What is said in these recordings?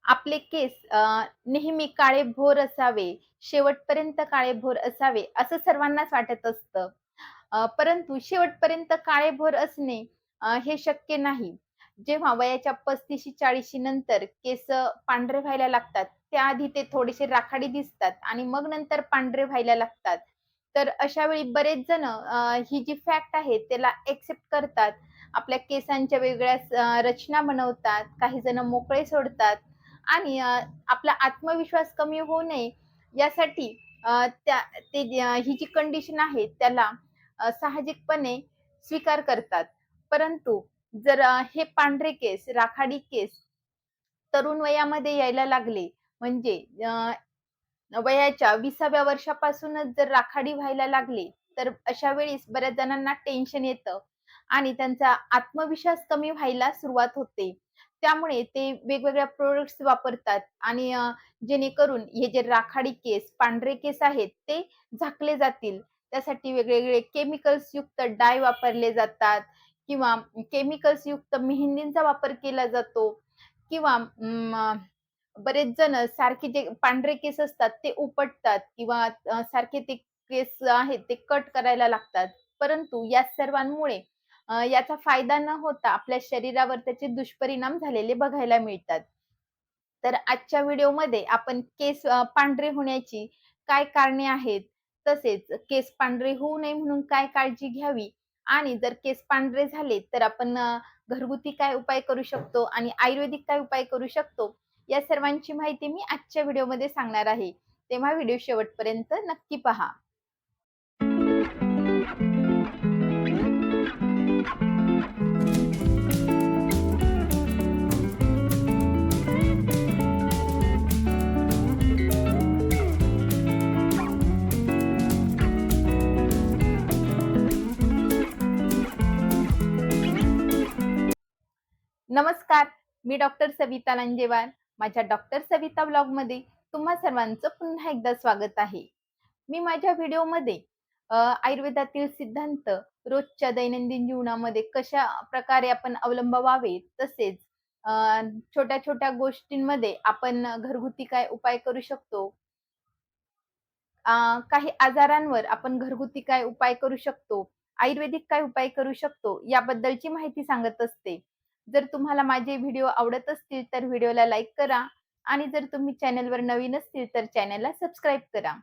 आपले केस नेहमी काळेभोर असावे, शेवटपर्यंत काळेभोर असावे, असं सर्वांनाच वाटत असतं. परंतु शेवटपर्यंत काळेभोर असणे हे शक्य नाही. जेव्हा वयाच्या 35शी-40शी नंतर केस पांढरे व्हायला लागतात, त्याआधी ते थोडेसे राखाडी दिसतात आणि मग नंतर पांढरे व्हायला लागतात. तर अशा वेळी बरेच जण ही जी फॅक्ट आहे त्याला एक्सेप्ट करतात. आपल्या केसांच्या वेगळ्या रचना बनवतात, काही जण मोकळे सोडतात आणि आपला आत्मविश्वास कमी होऊ नये यासाठी ही जी कंडिशन आहे त्याला साहजिकपणे स्वीकार करतात. परंतु जर हे पांढरे केस, राखाडी केस तरुण वयामध्ये यायला लागले म्हणजे वयाच्या 20व्या वर्षापासूनच जर राखाडी व्हायला लागले, तर अशा वेळेस बऱ्याच जणांना टेन्शन येतं आणि त्यांचा आत्मविश्वास कमी व्हायला सुरुवात होते. त्यामुळे ते वेगवेगळ्या प्रॉडक्ट्स वापरतात आणि जेणेकरून हे जे राखाडी केस, पांढरे केस आहेत ते झाकले जातील. त्यासाठी वेगवेगळे केमिकल्स युक्त डाय वापरले जातात किंवा केमिकल्स युक्त मेहंदींचा वापर केला जातो किंवा बरेच जण सारखे जे पांढरे केस असतात ते उपटतात किंवा सारखे ते केस आहेत ते कट करायला लागतात. परंतु या सर्वांमुळे याचा फायदा न होता आपल्या शरीरावर त्याचे दुष्परिणाम झालेले बघायला मिळतात. तर आजच्या व्हिडिओमध्ये आपण केस पांढरे होण्याची काय कारणे आहेत, तसेच केस पांढरे होऊ नये म्हणून काय काळजी घ्यावी आणि जर केस पांढरे झाले तर आपण घरगुती काय उपाय करू शकतो आणि आयुर्वेदिक काय उपाय करू शकतो, या सर्वांची माहिती मी आजच्या व्हिडिओमध्ये सांगणार आहे. तेव्हा व्हिडिओ शेवटपर्यंत नक्की पहा. नमस्कार, मी डॉक्टर सविता लांजेवार. माझ्या डॉक्टर सविता ब्लॉगमध्ये तुम्हा सर्वांचं पुन्हा एकदा स्वागत आहे. मी माझ्या व्हिडिओमध्ये आयुर्वेदातील सिद्धांत रोजच्या दैनंदिन जीवनामध्ये कशा प्रकारे आपण अवलंबावे, तसेच छोट्या-छोट्या गोष्टींमध्ये आपण घरगुती काय उपाय करू शकतो, काही आजारांवर आपण घरगुती काय उपाय करू शकतो, आयुर्वेदिक काय उपाय करू शकतो, याबद्दलची माहिती सांगत असते. जर तुम्हाला माझे व्हिडिओ आवडत असतील, तर व्हिडिओला लाईक करा आणि जर तुम्ही चॅनलवर नवीन असतील, तर चॅनलला सबस्क्राईब करा.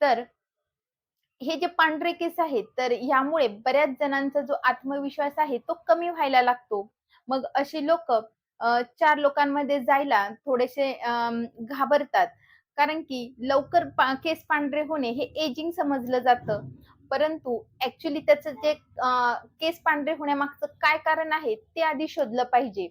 तर हे जे पांढरे केस आहेत, तर यामुळे बऱ्याच जणांचा जो आत्मविश्वास आहे, तो कमी व्हायला लागतो. मग अशी लोकं 4 लोकांमध्ये जायला थोडेसे घाबरतात. कारण की लवकर केस पांढरे होणे हे एजिंग समजलं जातं. परंतु ॲक्चुअली त्याचं जे केस पांढरे होण्यामागचं काय कारण आहे, ते आधी शोधलं पाहिजे.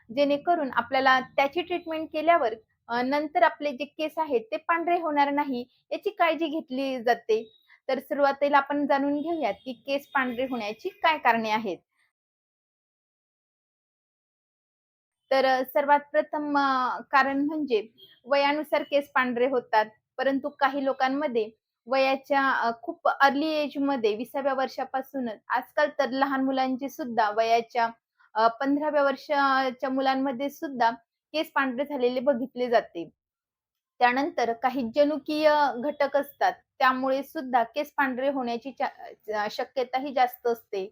जेणेकरून आपल्याला त्याची ट्रीटमेंट केल्यावर नंतर आपले जे केस आहेत, ते पांढरे होणार नाही, याची काळजी घेतली जाते. तर सुरुवातीला आपण जाणून घेऊयात, की केस पांढरे होण्याची काय कारणे आहेत. तर सर्वात प्रथम कारण म्हणजे वयानुसार केस पांढरे होतात. परंतु काही लोकांमध्ये वयाच्या खूप अर्ली एजमध्ये 20व्या वर्षापासूनच आजकाल तर लहान मुलांची सुद्धा वयाच्या 15व्या वर्षाच्या मुलांमध्ये सुद्धा केस पांढरे झालेले बघितले जाते. त्यानंतर काही जनुकीय घटक असतात. त्यामुळे सुद्धा केस पांढरे होण्याची शक्यता ही जास्त असते.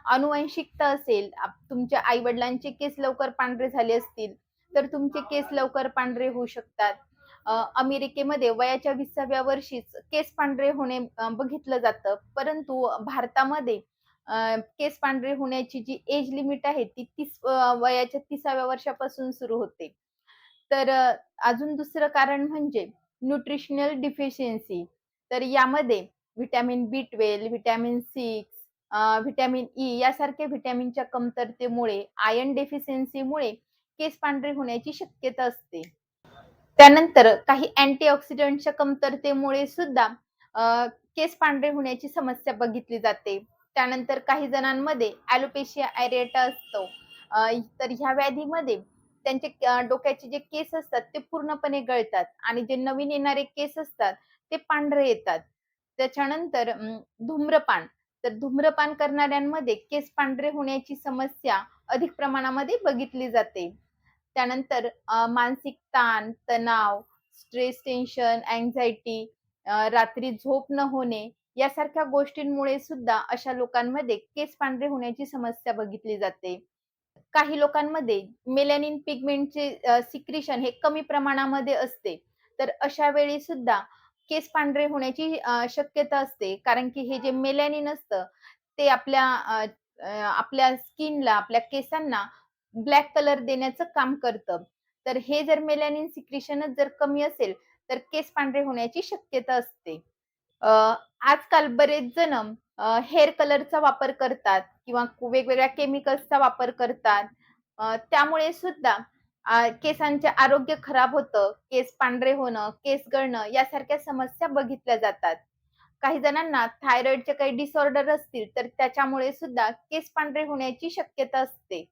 आनुवंशिकता असेल, तुमच्या आई-वडिलांचे केस लवकर पांढरे झाले असतील, तर तुमचे केस लवकर पांढरे होऊ शकतात. अमेरिकेमध्ये वयाच्या 20व्या वर्षीच केस पांढरे होणे बघितलं जातं. परंतु भारतामध्ये केस पांढरे होण्याची जी एज लिमिट आहे ती वयाच्या 30व्या वर्षापासून सुरू होते. तर अजून दुसरं कारण म्हणजे न्यूट्रिशनल डिफिशियन्सी. तर यामध्ये vitamin B12, vitamin 6, vitamin E यासारख्या व्हिटॅमिनच्या कमतरतेमुळे, आयर्न डेफिशियन्सीमुळे केस पांढरे होण्याची शक्यता असते. त्यानंतर काही अँटीऑक्सिडंटच्या कमतरतेमुळे सुद्धा केस पांढरे होण्याची समस्या बघितली जाते. त्यानंतर काही जणांमध्ये ॲलोपेशिया अरेटा असतो. तर ह्या व्याधीमध्ये त्यांचे डोक्याचे जे केस असतात ते पूर्णपणे गळतात आणि जे नवीन येणारे केस असतात ते पांढरे येतात. त्याच्यानंतर धूम्रपान. तर धूम्रपान करणाऱ्यांमध्ये केस पांढरे होण्याची समस्या अधिक प्रमाणामध्ये बघितली जाते. त्यानंतर मानसिक ताण, तणाव, स्ट्रेस, टेन्शन, अँक्झायटी, रात्री झोप न होणे यासारख्या गोष्टींमुळे सुद्धा अशा लोकांमध्ये केस पांढरे होण्याची समस्या बघितली जाते. काही लोकांमध्ये मेलॅनिन पिगमेंटचे सिक्रेशन हे कमी प्रमाणामध्ये असते. तर अशा वेळी सुद्धा केस पांढरे होण्याची शक्यता असते. कारण की हे जे मेलॅनिन असतं ते आपल्या स्किनला, आपल्या केसांना ब्लॅक कलर देण्याचं काम करतं. तर हे जर मेलॅनिन सिक्रेशनच जर कमी असेल, तर केस पांढरे होण्याची शक्यता असते. अ, आजकाल बरेच जण हेअर कलरचा वापर करतात किंवा वेगवेगळ्या केमिकल्सचा वापर करतात. त्यामुळे सुद्धा केसांचे आरोग्य खराब होतं, केस पांढरे होणं, केस गळणं यासारख्या समस्या बघितल्या जातात. काही जणांना थायरॉइडचे काही डिसऑर्डर असतील, तर त्याच्यामुळे सुद्धा केस पांढरे होण्याची शक्यता असते.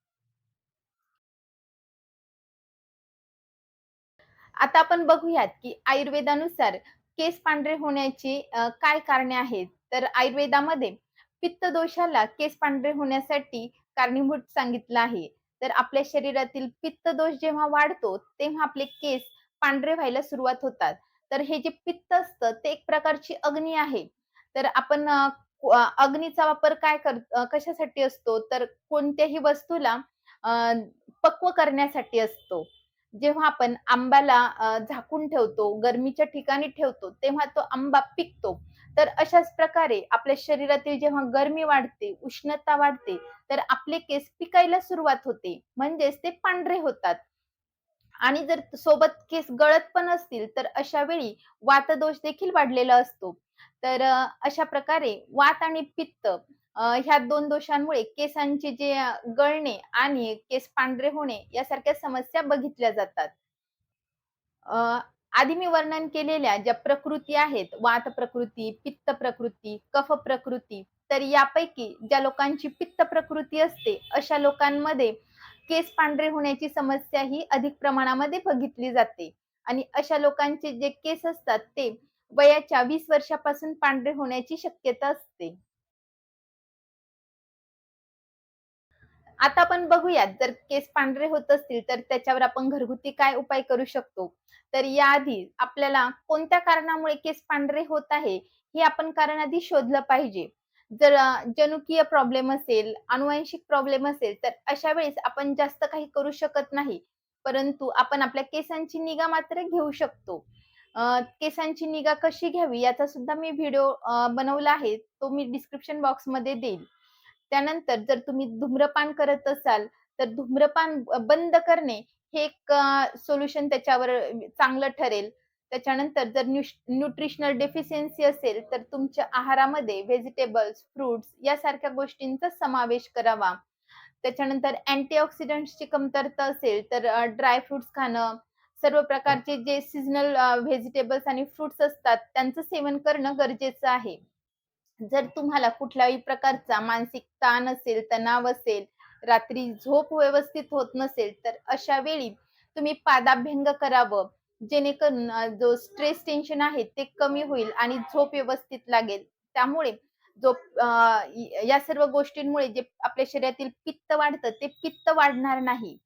आता आपण बघूयात, की आयुर्वेदानुसार केस पांढरे होण्याची काय कारणे आहेत. तर आयुर्वेदामध्ये पित्त दोषाला केस पांढरे होण्यासाठी कारणीभूत सांगितलं आहे. तर आपल्या शरीरातील पित्त दोष जेव्हा वाढतो, तेव्हा आपले केस पांढरे व्हायला सुरुवात होतात. तर हे जे पित्त असतं, ते एक प्रकारची अग्नी आहे. तर आपण अग्नीचा वापर कशासाठी असतो, तर कोणत्याही वस्तूला अ, पक्व करण्यासाठी असतो. जेव्हा आपण आंब्याला झाकून ठेवतो, गरमीच्या ठिकाणी ठेवतो, तेव्हा तो आंबा पिकतो. तर अशाच प्रकारे आपल्या शरीरातील जेव्हा गरमी वाढते, उष्णता वाढते, तर आपले केस पिकायला सुरुवात होते. म्हणजेच ते पांढरे होतात. आणि जर सोबत केस गळत पण असतील, तर अशा वेळी वातदोष देखील वाढलेला असतो. तर अशा प्रकारे वात आणि पित्त ह्या 2 दोषांमुळे केसांचे जे गळणे आणि केस पांढरे होणे यासारख्या समस्या बघितल्या जातात. अ, आधी मी वर्णन केलेल्या ज्या प्रकृती आहेत, वात प्रकृती, पित्त प्रकृती, कफ प्रकृती, तर यापैकी ज्या लोकांची पित्त प्रकृती असते, अशा लोकांमध्ये केस पांढरे होण्याची समस्या ही अधिक प्रमाणामध्ये बघितली जाते आणि अशा लोकांचे जे केस असतात, ते वयाच्या 20 वर्षापासून पांढरे होण्याची शक्यता असते. आता आपण बघूयात, जर केस पांढरे होत असतील, तर त्याच्यावर आपण घरगुती काय उपाय करू शकतो? तर याआधी आपल्याला कोणत्या कारणामुळे केस पांढरे होत आहे, हे आपण कारण आधी शोधलं पाहिजे. जर जनुकीय प्रॉब्लेम असेल, आनुवंशिक प्रॉब्लेम असेल, तर अशा वेळेस आपण जास्त काही करू शकत नाही. परंतु आपण आपल्या केसांची निगा मात्र घेऊ शकतो. केसांची निगा कशी घ्यावी याचा सुद्धा मी व्हिडिओ बनवला आहे. तो मी डिस्क्रिप्शन बॉक्समध्ये देईल. त्यानंतर जर तुम्ही धूम्रपान करत असाल, तर धूम्रपान बंद करणे हे एक सोल्युशन त्याच्यावर चांगलं ठरेल. त्याच्यानंतर जर न्यूट्रिशनल डेफिशियन्सी असेल, तर तुमच्या आहारामध्ये व्हेजिटेबल्स, फ्रुट्स यासारख्या गोष्टींचा समावेश करावा. त्याच्यानंतर अँटीऑक्सिडंट्सची कमतरता असेल, तर ड्राय फ्रुट्स खाणं, सर्व प्रकारचे जे सीझनल व्हेजिटेबल्स आणि फ्रुट्स असतात, त्यांचं सेवन करणं गरजेचं आहे. जर तुम्हाला कुठल्याही प्रकारचा मानसिक ताण असेल, तणाव असेल, रात्री झोप व्यवस्थित होत नसेल, तर अशा वेळी तुम्ही पादाभ्यंग करावं. जेणेकरून जो स्ट्रेस टेन्शन आहे ते कमी होईल आणि झोप व्यवस्थित लागेल. त्यामुळे या सर्व गोष्टींमुळे जे आपल्या शरीरातील पित्त वाढतं, ते पित्त वाढणार नाही.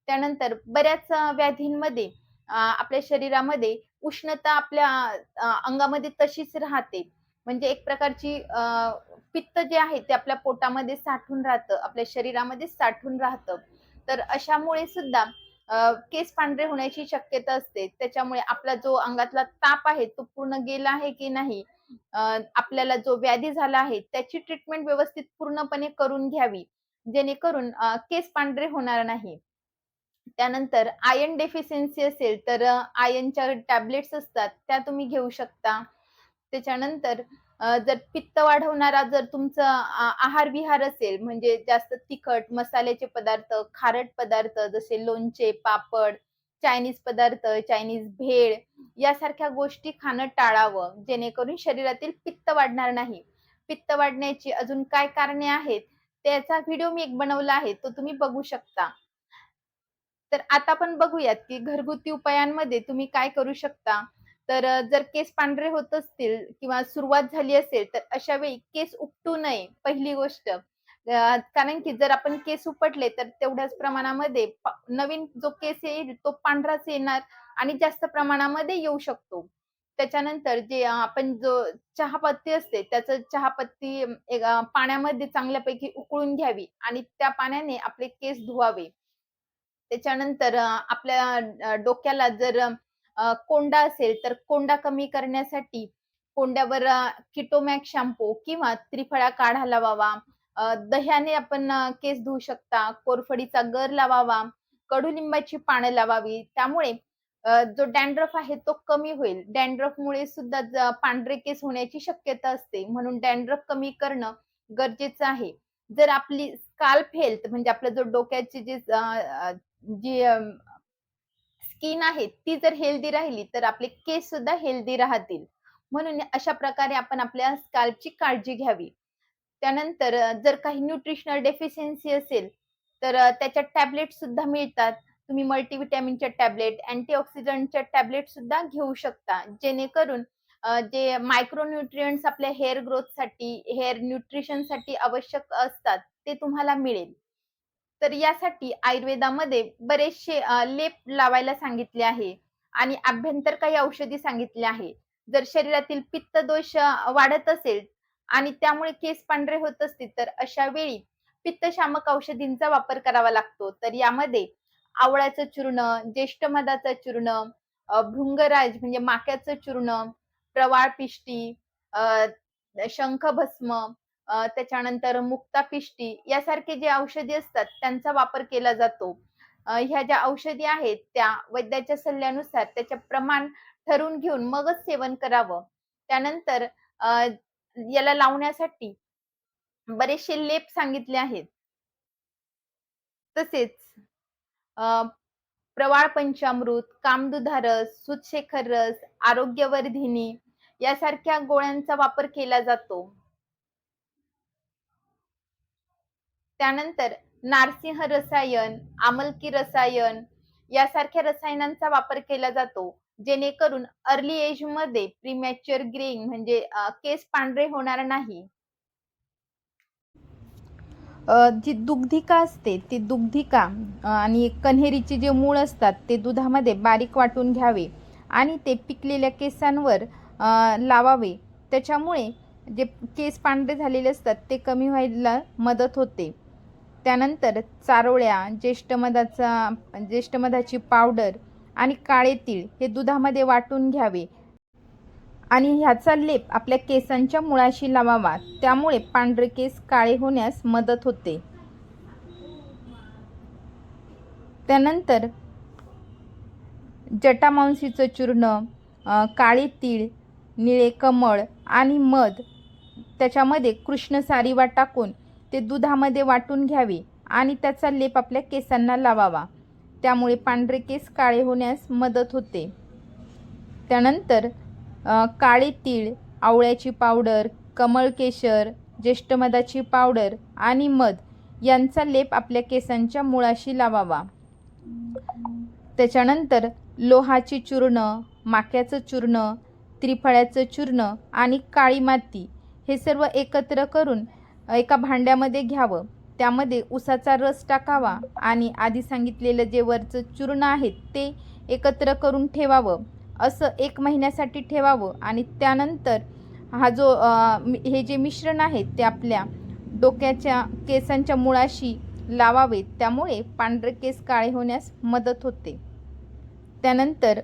त्यानंतर बऱ्याच व्याधींमध्ये आपल्या शरीरामध्ये उष्णता आपल्या अंगामध्ये तशीच राहते. म्हणजे एक प्रकारची पित्त जे आहे ते आपल्या पोटामध्ये साठून राहतं, आपल्या शरीरामध्ये साठून राहतं. तर अशामुळे सुद्धा केस पांढरे होण्याची शक्यता असते. त्याच्यामुळे आपला जो अंगातला ताप आहे तो पूर्ण गेला आहे की नाही, आपल्याला जो व्याधी झाला आहे त्याची ट्रीटमेंट व्यवस्थित पूर्णपणे करून घ्यावी. जेणेकरून केस पांढरे होणार नाही. त्यानंतर आयर्न डेफिशियन्सी असेल, तर आयर्नच्या टॅबलेट्स असतात, त्या तुम्ही घेऊ शकता. त्याच्यानंतर जर पित्त वाढवणारा जर तुमचा आहार-विहार असेल, म्हणजे जास्त तिखट, मसाल्याचे पदार्थ, खारट पदार्थ जसे लोणचे, पापड, चायनीज पदार्थ, चायनीज भेळ यासारख्या गोष्टी खाणं टाळावं, जेणेकरून शरीरातील पित्त वाढणार नाही. पित्त वाढण्याची अजून काय कारणे आहेत, त्याचा व्हिडिओ मी एक बनवला आहे, तो तुम्ही बघू शकता. तर आता आपण बघूयात, की घरगुती उपायांमध्ये तुम्ही काय करू शकता. तर जर केस पांढरे होत असतील किंवा सुरुवात झाली असेल, तर अशा वेळी केस उपटू नये पहिली गोष्ट. कारण की जर आपण केस उपटले तर तेवढ्याच प्रमाणामध्ये नवीन जो केस येईल तो पांढराच येणार आणि जास्त प्रमाणामध्ये येऊ शकतो. त्याच्यानंतर जे आपण जो चहापत्ती असते त्याचं चहापत्ती पाण्यामध्ये चांगल्यापैकी उकळून घ्यावी आणि त्या पाण्याने आपले केस धुवावे. त्याच्यानंतर आपल्या डोक्याला जर कोंडा असेल तर कोंडा कमी करण्यासाठी कोंड्यावर किटोमॅक्स शॅम्पू किंवा त्रिफळा काढा लावावा. दह्याने आपण केस धुवू शकता. कोरफडीचा गर लावावा. कडुलिंबाची पानं लावावी. त्यामुळे जो डॅन्ड्रफ आहे तो कमी होईल. डॅन्ड्रफमुळे सुद्धा पांढरे केस होण्याची शक्यता असते. म्हणून डॅन्ड्रफ कमी करणं गरजेचं आहे. जर आपली स्काल्प हेल्थ म्हणजे आपला जो डोक्याची जी स्किन आहे ती जर हेल्दी राहिली तर आपले केस सुद्धा हेल्दी राहतील. म्हणून अशा प्रकारे आपण आपल्या स्काल्पची काळजी घ्यावी. त्यानंतर जर काही न्यूट्रिशनल डेफिशियन्सी असेल, तर त्याच्या टॅबलेट सुद्धा मिळतात. तुम्ही मल्टीव्हिटॅमिनच्या टॅबलेट, अँटीऑक्सिडंटच्या टॅबलेट सुद्धा घेऊ शकता. जेणेकरून जे मायक्रो न्यूट्रिएंट्स आपल्या हेअर ग्रोथसाठी, हेअर न्यूट्रिशनसाठी आवश्यक असतात, ते तुम्हाला मिळेल. तर यासाठी आयुर्वेदामध्ये बरेचसे लेप लावायला सांगितले आहे आणि अभ्यंतर काही औषधी सांगितले आहे. जर शरीरातील पित्त दोष वाढत असेल आणि त्यामुळे केस पांढरे होत असतील, तर अशा वेळी पित्तशामक औषधींचा वापर करावा लागतो. तर यामध्ये आवळ्याचं चूर्ण, ज्येष्ठमधाचं चूर्ण, भृंगराज म्हणजे माक्याचं चूर्ण, प्रवाळ पिष्टी, अ, शंखभस्म, त्याच्यानंतर मुक्तापिष्टी यासारखे जे औषधी असतात त्यांचा वापर केला जातो. ह्या ज्या औषधी आहेत त्या वैद्याच्या सल्ल्यानुसार त्याचे प्रमाण ठरवून घेऊन मगच सेवन करावं. त्यानंतर याला लावण्यासाठी बरेचसे लेप सांगितले आहेत. तसेच अ, प्रवाळ पंचामृत, कामदुधा रस, सूतशेखर रस, आरोग्यवर्धिनी यासारख्या गोळ्यांचा वापर केला जातो. त्यानंतर नारसिंह रसायन, आमलकी रसायन यासारख्या रसायनांचा वापर केला जातो. जेणेकरून अर्ली एजमध्ये प्रीमॅच्युअर ग्रेइंग म्हणजे केस पांढरे होणार नाही. जी दुग्धिका असते ती दुग्धिका आणि कन्हेरीचे जे मूळ असतात ते दुधामध्ये बारीक वाटून घ्यावे आणि ते पिकलेल्या केसांवर लावावे. त्याच्यामुळे जे केस पांढरे झालेले असतात ते कमी व्हायला मदत होते. त्यानंतर चारोळ्या, ज्येष्ठमधाची पावडर आणि काळे तीळ हे दुधामध्ये वाटून घ्यावे आणि ह्याचा लेप आपल्या केसांच्या मुळाशी लावावा. त्यामुळे पांढरे केस काळे होण्यास मदत होते. त्यानंतर जटामांसीचं चूर्ण, काळे तीळ, निळे कमळ आणि मध त्याच्यामध्ये कृष्णसारिवा टाकून ते दुधामध्ये वाटून घ्यावे आणि त्याचा लेप आपल्या केसांना लावावा. त्यामुळे पांढरे केस काळे होण्यास मदत होते. त्यानंतर काळे तीळ, आवळ्याची पावडर, कमळ केशर, ज्येष्ठमधाची पावडर आणि मध यांचा लेप आपल्या केसांच्या मुळाशी लावावा. त्याच्यानंतर लोहाची चूर्ण, माक्याचं चूर्ण, त्रिफळ्याचं चूर्ण आणि काळी माती हे सर्व एकत्र करून एका भांड्यामध्ये घ्यावं. त्यामध्ये उसाचा रस टाकावा आणि आधी सांगितलेलं जे वरचं चूर्ण आहे ते एकत्र करून ठेवावं. असं 1 महिन्यासाठी ठेवावं आणि त्यानंतर हा जो हे जे मिश्रण आहे ते आपल्या डोक्याच्या केसांच्या मुळाशी लावावे. त्यामुळे पांढरे केस काळे होण्यास मदत होते. त्यानंतर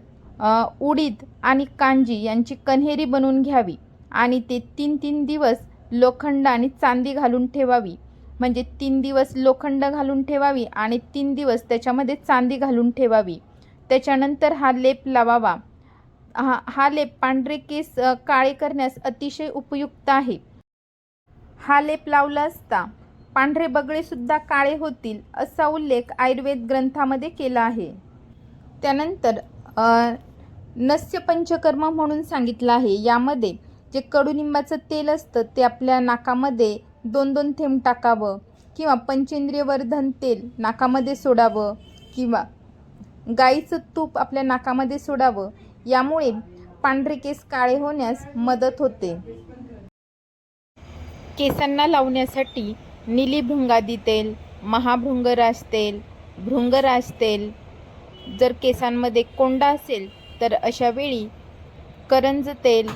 उडीद आणि कांजी यांची कन्हेरी बनवून घ्यावी आणि ते 3-3 दिवस लोखंड आणि चांदी घालून ठेवावी. म्हणजे 3 दिवस लोखंड घालून ठेवावी आणि 3 दिवस त्याच्यामध्ये चांदी घालून ठेवावी. त्याच्यानंतर हा लेप लावावा. हा लेप पांढरे केस काळे करण्यास अतिशय उपयुक्त आहे. हा लेप लावला असता पांढरे बगळेसुद्धा काळे होतील असा उल्लेख आयुर्वेद ग्रंथामध्ये केला आहे. त्यानंतर नस्य पंचकर्म म्हणून सांगितलं आहे. यामध्ये जे कडुनिंबाचं तेल असतं ते आपल्या नाकामध्ये 2-2 थेंब टाकावं किंवा पंचेंद्रिय वर्धन तेल नाकामध्ये सोडावं किंवा गाईचं तूप आपल्या नाकामध्ये सोडावं. यामुळे पांढरे केस काळे होण्यास मदत होते. केसांना लावण्यासाठी नीलीभृंगादी तेल, महाभृंगराज तेल, भृंगराज तेल. जर केसांमध्ये कोंडा असेल तर अशा वेळी करंज तेल,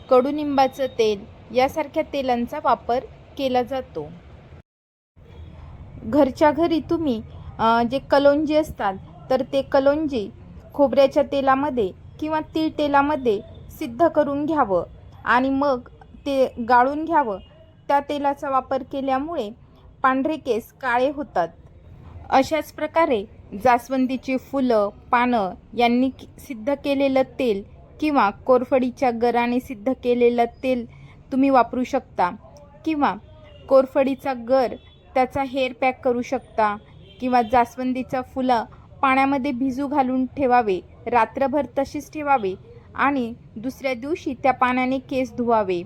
कडुनिंबाचं तेल यासारख्या तेलांचा वापर केला जातो. घरच्या घरी तुम्ही जे कलोंजी असतात तर ते कलोंजी खोबऱ्याच्या तेलामध्ये किंवा तीळ तेलामध्ये सिद्ध करून घ्यावं आणि मग ते गाळून घ्यावं. त्या तेलाचा वापर केल्यामुळे पांढरे केस काळे होतात. अशाच प्रकारे जास्वंदीची फुलं, पानं यांनी सिद्ध केलेलं तेल किंवा कोरफडीच्या गराने सिद्ध केलेलं तेल तुम्ही वापरू शकता किंवा कोरफडीचा गर त्याचा हेअर पॅक करू शकता किंवा जास्वंदीचं फुलं पाण्यामध्ये भिजू घालून ठेवावे, रात्रभर तशीच ठेवावे आणि दुसऱ्या दिवशी त्या पाण्याने केस धुवावे.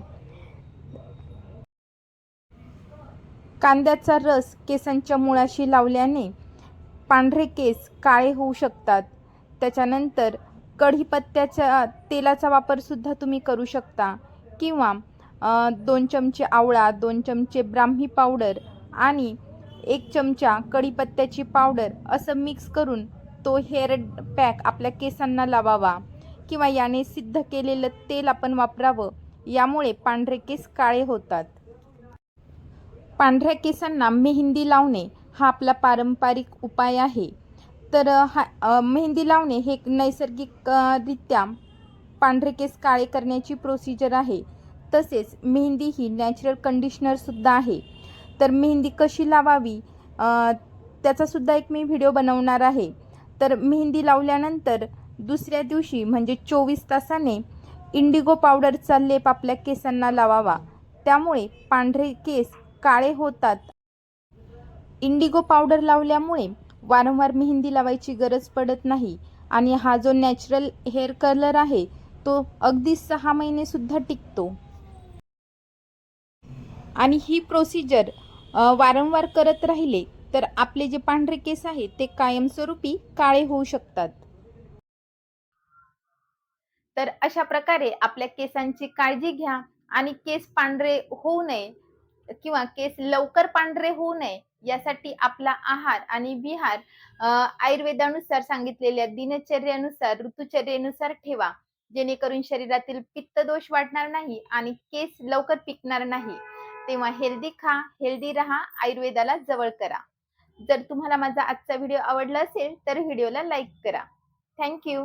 कांद्याचा रस केसांच्या मुळाशी लावल्याने पांढरे केस काळे होऊ शकतात. त्याच्यानंतर कढीपत्त्याच्या तेलाचा वापरसुद्धा तुम्ही करू शकता किंवा 2 चमचे आवळा, 2 चमचे ब्राह्मी पावडर आणि 1 चमचा कढीपत्त्याची पावडर असं मिक्स करून तो हेअर पॅक आपल्या केसांना लावावा किंवा याने सिद्ध केलेलं तेल आपण वापरावं. यामुळे पांढरे केस काळे होतात. पांढऱ्या केसांना मेहंदी लावणे हा आपला पारंपरिक उपाय आहे. तर मेहंदी लावणे हे एक नैसर्गिक रित्या पांढरे केस काळे करण्याची प्रोसिजर आहे. तसेच मेहंदी ही नॅचरल कंडिशनरसुद्धा आहे. तर मेहंदी कशी लावावी त्याचासुद्धा एक मी व्हिडिओ बनवणार आहे. तर मेहंदी लावल्यानंतर दुसऱ्या दिवशी म्हणजे 24 तासाने इंडिगो पावडरचा लेप आपल्या केसांना लावावा. त्यामुळे पांढरे केस काळे होतात. इंडिगो पावडर लावल्यामुळे वारंवार मेहंदी लावायची गरज पडत नाही आणि हा जो नॅचरल हेअर कलर आहे तो अगदी 6 महिनेसुद्धा टिकतो. आणि ही प्रोसिजर वारंवार करत राहिले तर आपले जे पांढरे केस आहेत ते कायमस्वरूपी काळे होऊ शकतात. तर अशा प्रकारे आपल्या केसांची काळजी घ्या आणि केस पांढरे होऊ नये किंवा केस लवकर पांढरे होऊ नये यासाठी आपला आहार आणि विहार आयुर्वेदानुसार सांगितलेल्या दिनचर्येनुसार, ऋतुचर्येनुसार ठेवा. जेणेकरून शरीरातील पित्तदोष वाढणार नाही आणि केस लवकर पिकणार नाही. तेव्हा हेल्दी खा, हेल्दी राहा, आयुर्वेदाला जवळ करा. जर तुम्हाला माझा आजचा व्हिडिओ आवडला असेल तर व्हिडिओला लाईक करा. Thank you.